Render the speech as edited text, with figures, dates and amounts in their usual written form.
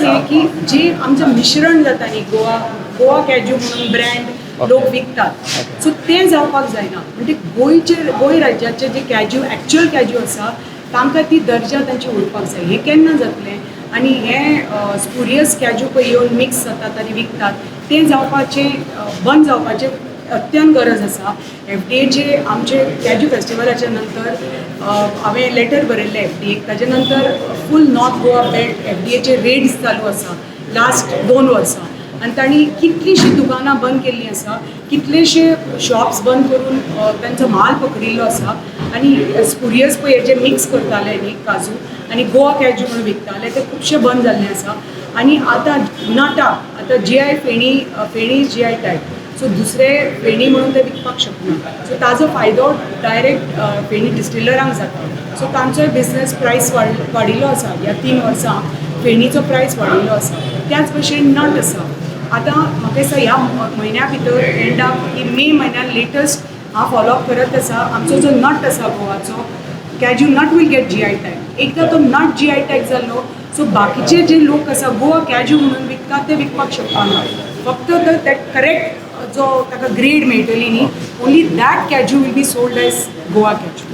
आहे की जे आमचं मिश्रण जाता न्ही गोवा कॅज्यू म्हणून ब्रँड लोक विकतात सो ते जावपाक जायना म्हणजे गोंय राज्याचे जे कॅज्यू एक्चुअल कॅज्यू आसा तांकां ती दर्जा तांची उरपाक जाय हें केन्ना जातलें आनी हें स्पुरियस कॅज्यू पळय येवन मिक्स जातात आनी विकतात तें जावपाचें बंद जावपाचें अत्यंत गरज आसा FDA आमचे कॅज्यू फेस्टिवलाच्या नंतर हांवें लेटर बरयल्लें FDAक ताजे नंतर फूल नॉर्थ गोवा बेल्ट FDAचे रेड्स चालू आसा लास्ट 2 वर्सां आनी तांणी कितलींशीं दुकानां बंद केल्लीं आसा कितलेशे शॉप्स बंद करून तांचो म्हाल पकडिल्लो आसा आनी स्पुरियस पळय जे मिक्स करताले न्ही काजू आनी गोवा कॅज्यू म्हणून विकताले ते खुबशे बंद जाल्ले आसा आनी आतां नाटा आतां GI फेणी GI टॅग सो दुसरे फेणी म्हणून ते विकपाक शकना सो ताजो फायदो डायरेक्ट फेणी डिस्टिलरांक जाता सो तांचोय बिझनस प्रायस वाडिल्लो आसा ह्या 3 वर्सां फेणीचो प्रायस वाडिल्लो आसा त्याच भशेन नट आसा आतां म्हाका दिसता ह्या म्हयन्या भितर एंडाक की मे म्हयन्यान लेटस्ट हांव फॉलोअप करत आसा आमचो जो नट आसा गोवाचो cashew nut will get GI tag एकदां तो नट GI टॅग जाल्लो सो बाकीचे जे लोक आसा गोवा कॅज्यू म्हणून विकतात ते विकपाक शकपाना फक्त ते करेक्ट जो ताका ग्रेड मेळटली न्ही only that cashew will be sold as Goa cashew